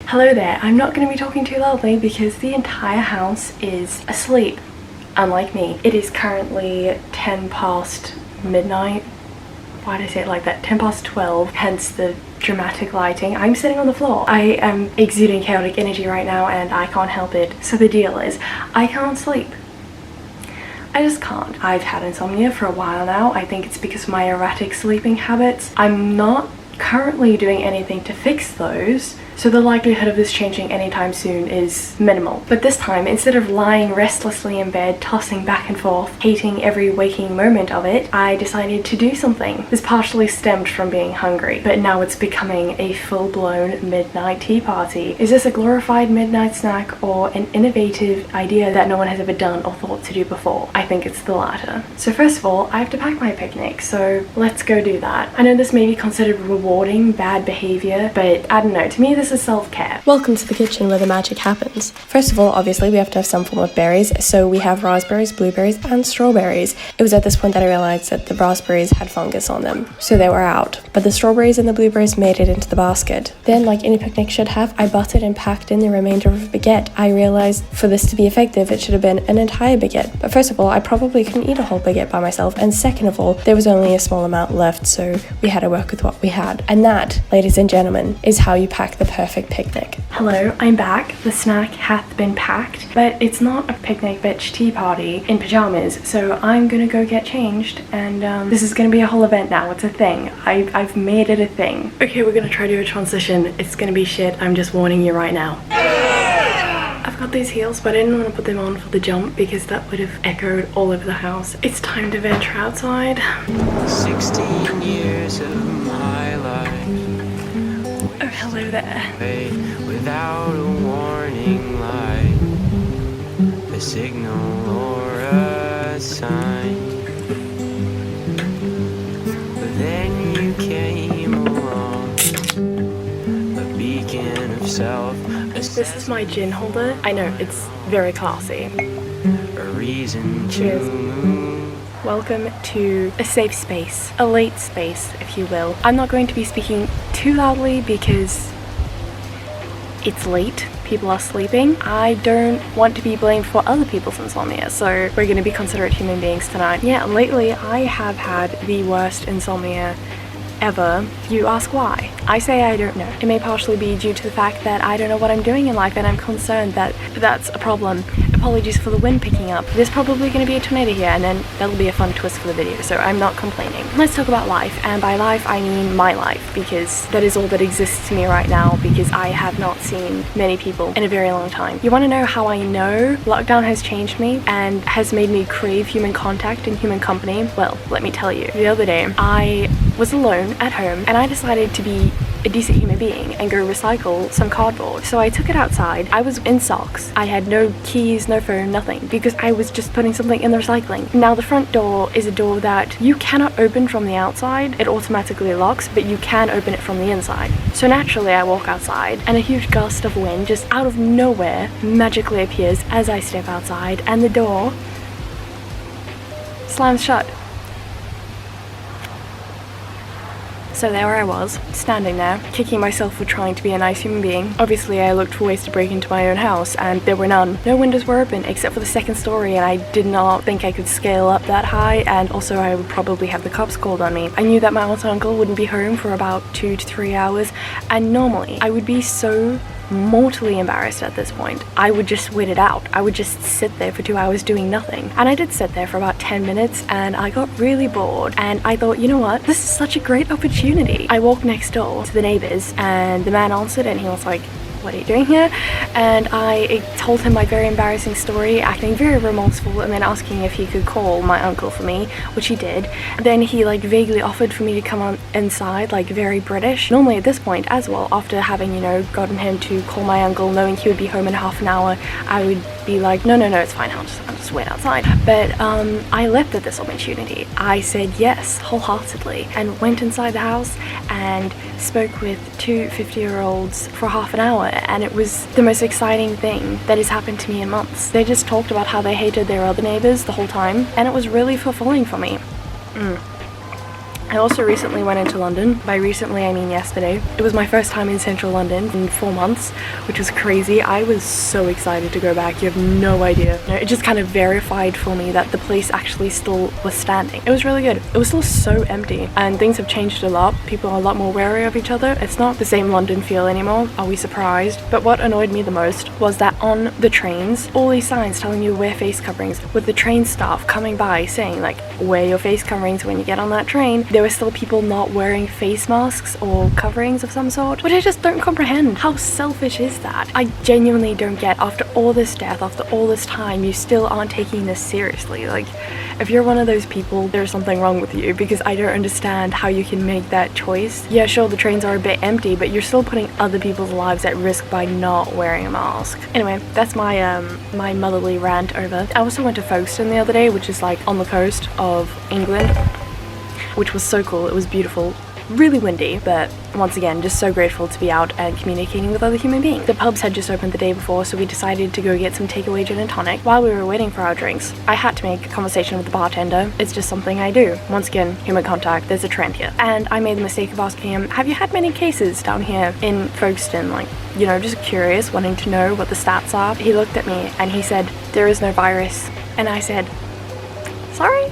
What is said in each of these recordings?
Hello there, I'm not going to be talking too loudly because the entire house is asleep, unlike me. It is currently 10 past midnight. Why did I say it like that? 10 past 12, hence the dramatic lighting. I'm sitting on the floor. I am exuding chaotic energy right now and I can't help it. So the deal is, I can't sleep. I just can't. I've had insomnia for a while now. I think it's because of my erratic sleeping habits. I'm not currently doing anything to fix those, so the likelihood of this changing anytime soon is minimal. But this time, instead of lying restlessly in bed, tossing back and forth, hating every waking moment of it, I decided to do something. This partially stemmed from being hungry, but now it's becoming a full-blown midnight tea party. Is this a glorified midnight snack or an innovative idea that no one has ever done or thought to do before? I think it's the latter. So first of all, I have to pack my picnic, so let's go do that. I know this may be considered rewarding bad behavior, but I don't know, to me this is self-care. Welcome to the kitchen where the magic happens. First of all, obviously we have to have some form of berries, so we have raspberries, blueberries and strawberries. It was at this point that I realized that the raspberries had fungus on them, so they were out, but the strawberries and the blueberries made it into the basket. Then, like any picnic should have, I buttered and packed in the remainder of a baguette. I realized for this to be effective it should have been an entire baguette, but first of all I probably couldn't eat a whole baguette by myself, and second of all there was only a small amount left, so we had to work with what we had. And that, ladies and gentlemen, is how you pack the perfect picnic. Hello, I'm back. The snack hath been packed, but it's not a picnic bitch tea party in pajamas, so I'm gonna go get changed, and this is gonna be a whole event now. It's a thing. I've made it a thing. Okay, we're gonna try to do a transition. It's gonna be shit, I'm just warning you right now. I've got these heels, but I didn't want to put them on for the jump because that would have echoed all over the house. It's time to venture outside. 16 years of my life. Oh, hello there. Without a warning light, a signal or a sign. But then you came along, a beacon of self. This is my gin holder. I know, it's very classy. A reason Cheers. to move. Welcome to a safe space, a late space, if you will. I'm not going to be speaking too loudly because it's late. People are sleeping. I don't want to be blamed for other people's insomnia, so we're going to be considerate human beings tonight. Yeah, lately I have had the worst insomnia ever. You ask why? I say I don't know. It may partially be due to the fact that I don't know what I'm doing in life and I'm concerned that that's a problem. Apologies for the wind picking up. There's probably going to be a tornado here and then that'll be a fun twist for the video, so I'm not complaining. Let's talk about life, and by life I mean my life, because that is all that exists to me right now, because I have not seen many people in a very long time. You want to know how I know lockdown has changed me and has made me crave human contact and human company? Well, let me tell you. The other day I was alone at home and I decided to be a decent human being and go recycle some cardboard. So I took it outside. I was in socks. I had no keys, no phone, nothing, because I was just putting something in the recycling. Now the front door is a door that you cannot open from the outside. It automatically locks, but you can open it from the inside. So naturally I walk outside and a huge gust of wind just out of nowhere magically appears as I step outside and the door slams shut. So there I was, standing there, kicking myself for trying to be a nice human being. Obviously I looked for ways to break into my own house and there were none. No windows were open except for the second story, and I did not think I could scale up that high, and also I would probably have the cops called on me. I knew that my aunt and uncle wouldn't be home for about 2 to 3 hours, and normally I would be so mortally embarrassed at this point. I would just wait it out. I would just sit there for 2 hours doing nothing. And I did sit there for about 10 minutes and I got really bored, and I thought, you know what, this is such a great opportunity. I walked next door to the neighbors and the man answered and he was like, "What are you doing here?" And I told him my very embarrassing story, acting very remorseful, and then asking if he could call my uncle for me, which he did. Then he like vaguely offered for me to come on inside, like very British. Normally at this point as well, after having, you know, gotten him to call my uncle, knowing he would be home in half an hour, I would be like, no, it's fine, I'll just wait outside. But I leapt at this opportunity. I said yes, wholeheartedly, and went inside the house and spoke with two 50-year-olds for half an hour, and it was the most exciting thing that has happened to me in months. They just talked about how they hated their other neighbors the whole time, and it was really fulfilling for me. I also recently went into London. By recently, I mean yesterday. It was my first time in central London in 4 months, which was crazy. I was so excited to go back. You have no idea. It just kind of verified for me that the place actually still was standing. It was really good. It was still so empty, and things have changed a lot. People are a lot more wary of each other. It's not the same London feel anymore. Are we surprised? But what annoyed me the most was that on the trains, all these signs telling you to wear face coverings, with the train staff coming by saying like, wear your face coverings when you get on that train. There were still people not wearing face masks or coverings of some sort, which I just don't comprehend. How selfish is that? I genuinely don't get, after all this death, after all this time, you still aren't taking this seriously. Like, if you're one of those people, there's something wrong with you, because I don't understand how you can make that choice. Yeah, sure, the trains are a bit empty, but you're still putting other people's lives at risk by not wearing a mask. Anyway, that's my my motherly rant over. I also went to Folkestone the other day, which is like on the coast of England, which was so cool. It was beautiful. Really windy, but once again, just so grateful to be out and communicating with other human beings. The pubs had just opened the day before, so we decided to go get some takeaway gin and tonic. While we were waiting for our drinks, I had to make a conversation with the bartender. It's just something I do. Once again, human contact, there's a trend here. And I made the mistake of asking him, have you had many cases down here in Folkestone? Like, you know, just curious, wanting to know what the stats are. He looked at me and he said, there is no virus. And I said, sorry?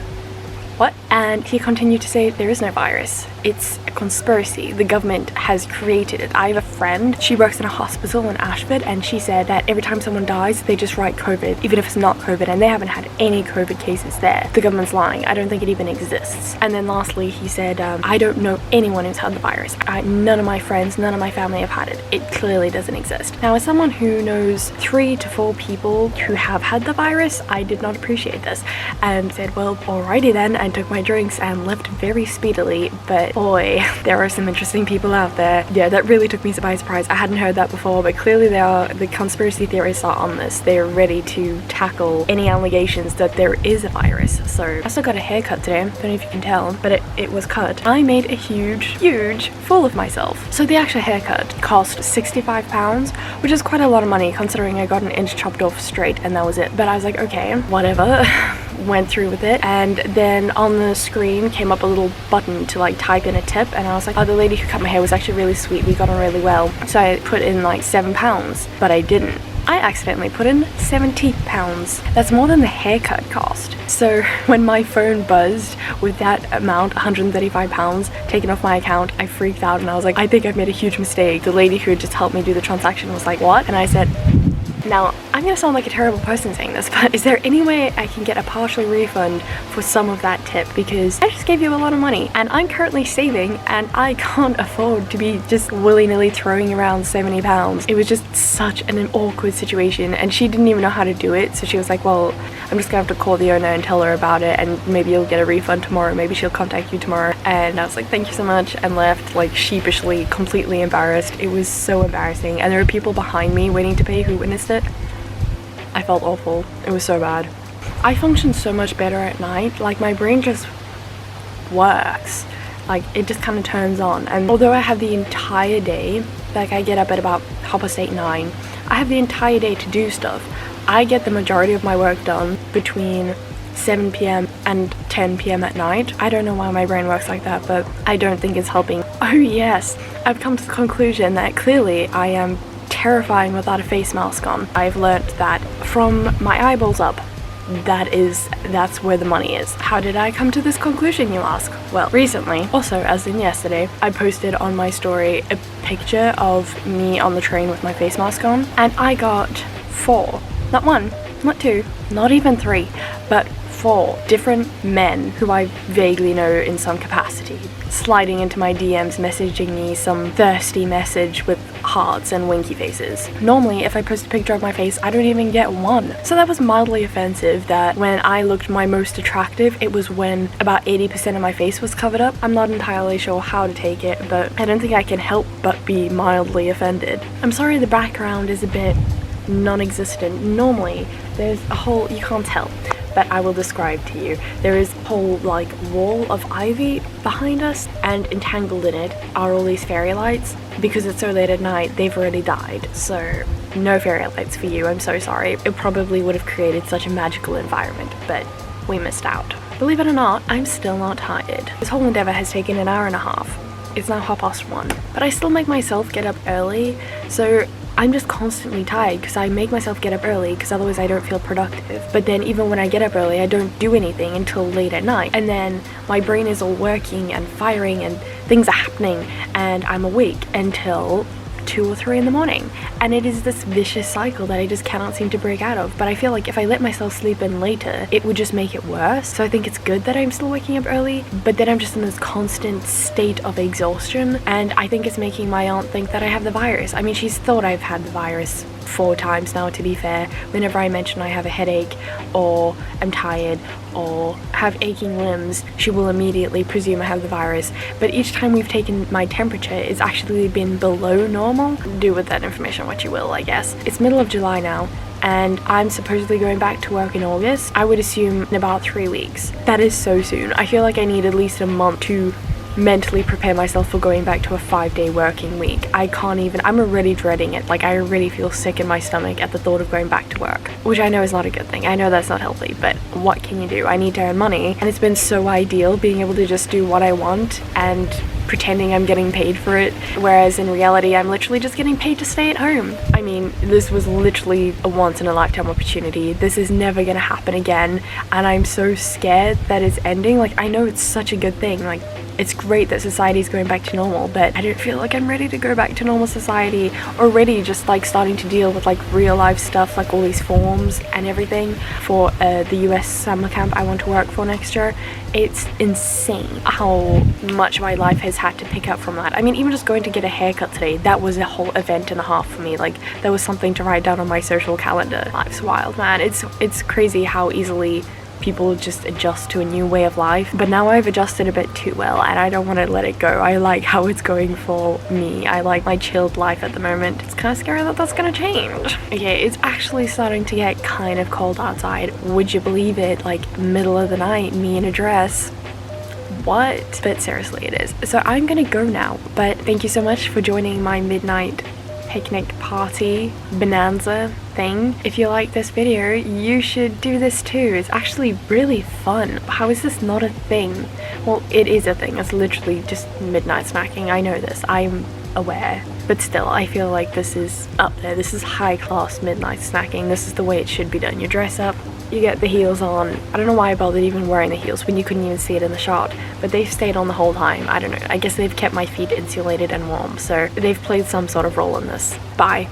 What? And he continued to say, there is no virus. It's a conspiracy. The government has created it. I have a friend, she works in a hospital in Ashford, and she said that every time someone dies, they just write COVID, even if it's not COVID, and they haven't had any COVID cases there. The government's lying. I don't think it even exists. And then lastly, he said, I don't know anyone who's had the virus. None of my friends, none of my family have had it. It clearly doesn't exist. Now, as someone who knows 3 to 4 people who have had the virus, I did not appreciate this, and said, well, alrighty then, and took my drinks and left very speedily. But boy, there are some interesting people out there. Yeah, that really took me by surprise. I hadn't heard that before, but clearly the conspiracy theorists are on this. They're ready to tackle any allegations that there is a virus. So I also got a haircut today. Don't know if you can tell, but it was cut. I made a huge fool of myself. So the actual haircut cost £65, which is quite a lot of money considering I got an inch chopped off straight and that was it. But I was like, okay, whatever. Went through with it, and then on the screen came up a little button to like type in a tip, and I was like, oh, the lady who cut my hair was actually really sweet, we got on really well. So I put in like £7, but I didn't. I accidentally put in £70. That's more than the haircut cost. So when my phone buzzed with that amount, £135 taken off my account, I freaked out and I was like, I think I've made a huge mistake. The lady who had just helped me do the transaction was like, what? And I said, now, I'm gonna sound like a terrible person saying this, but is there any way I can get a partial refund for some of that tip? Because I just gave you a lot of money and I'm currently saving and I can't afford to be just willy-nilly throwing around £70. It was just such an awkward situation, and she didn't even know how to do it. So she was like, well, I'm just gonna have to call the owner and tell her about it, and maybe you'll get a refund tomorrow. Maybe she'll contact you tomorrow. And I was like, thank you so much, and left like sheepishly, completely embarrassed. It was so embarrassing, and there were people behind me waiting to pay who witnessed it. I felt awful. It was so bad. I function so much better at night. Like, my brain just works. Like, it just kind of turns on. And although I have the entire day, like I get up at about 8:30, 9, I have the entire day to do stuff. I get the majority of my work done between 7 p.m. and 10 p.m. at night. I don't know why my brain works like that, but I don't think it's helping. Oh yes, I've come to the conclusion that clearly I am terrifying without a face mask on. I've learnt that from my eyeballs up, that's where the money is. How did I come to this conclusion, you ask? Well, recently, also as in yesterday, I posted on my story a picture of me on the train with my face mask on, and I got 4, not 1, not 2, not even 3, but 4 different men who I vaguely know in some capacity, sliding into my DMs, messaging me some thirsty message with hearts and winky faces. Normally, if I post a picture of my face, I don't even get 1. So that was mildly offensive that when I looked my most attractive, it was when about 80% of my face was covered up. I'm not entirely sure how to take it, but I don't think I can help but be mildly offended. I'm sorry the background is a bit non-existent. Normally, there's a whole, you can't tell, but I will describe to you. There is a whole like wall of ivy behind us, and entangled in it are all these fairy lights. Because it's so late at night, they've already died, so no fairy lights for you. I'm so sorry. It probably would have created such a magical environment, but we missed out. Believe it or not, I'm still not tired. This whole endeavor has taken an hour and a half. It's now 1:30, but I still make myself get up early, so I'm just constantly tired because I make myself get up early because otherwise I don't feel productive. But then even when I get up early, I don't do anything until late at night. And then my brain is all working and firing and things are happening and I'm awake until 2 or 3 in the morning. And it is this vicious cycle that I just cannot seem to break out of. But I feel like if I let myself sleep in later, it would just make it worse. So I think it's good that I'm still waking up early, but then I'm just in this constant state of exhaustion. And I think it's making my aunt think that I have the virus. I mean, she's thought I've had the virus 4 times now, to be fair. Whenever I mention I have a headache or I'm tired or have aching limbs, she will immediately presume I have the virus. But each time we've taken my temperature, it's actually been below normal. Do with that information what you will, I guess. It's middle of July now, and I'm supposedly going back to work in August. I would assume in about 3 weeks. That is so soon. I feel like I need at least a month to mentally prepare myself for going back to a 5-day working week. I can't even, I'm already dreading it. Like, I already feel sick in my stomach at the thought of going back to work, which I know is not a good thing. I know that's not healthy, but what can you do? I need to earn money, and it's been so ideal being able to just do what I want and pretending I'm getting paid for it, whereas in reality I'm literally just getting paid to stay at home. I mean, this was literally a once in a lifetime opportunity. This is never gonna happen again, and I'm so scared that it's ending. Like, I know it's such a good thing, like it's great that society is going back to normal, but I don't feel like I'm ready to go back to normal society already. Just like starting to deal with like real life stuff, like all these forms and everything for the US summer camp I want to work for next year. It's insane how much my life has had to pick up from that. I mean, even just going to get a haircut today, that was a whole event and a half for me. Like, there was something to write down on my social calendar. Life's wild, man. It's crazy how easily people just adjust to a new way of life, but now I've adjusted a bit too well and I don't want to let it go. I like how it's going for me. I like my chilled life at the moment. It's kind of scary that that's gonna change. Okay, it's actually starting to get kind of cold outside. Would you believe it? Like, middle of the night, me in a dress. What? But seriously, it is. So I'm gonna go now, but thank you so much for joining my midnight picnic party bonanza thing. If you like this video, you should do this too. It's actually really fun. How is this not a thing? Well, it is a thing. It's literally just midnight snacking. I know this. I'm aware. But still, I feel like this is up there. This is high class midnight snacking. This is the way it should be done. You dress up, you get the heels on. I don't know why I bothered even wearing the heels when you couldn't even see it in the shot, but they've stayed on the whole time. I don't know. I guess they've kept my feet insulated and warm, so they've played some sort of role in this. Bye.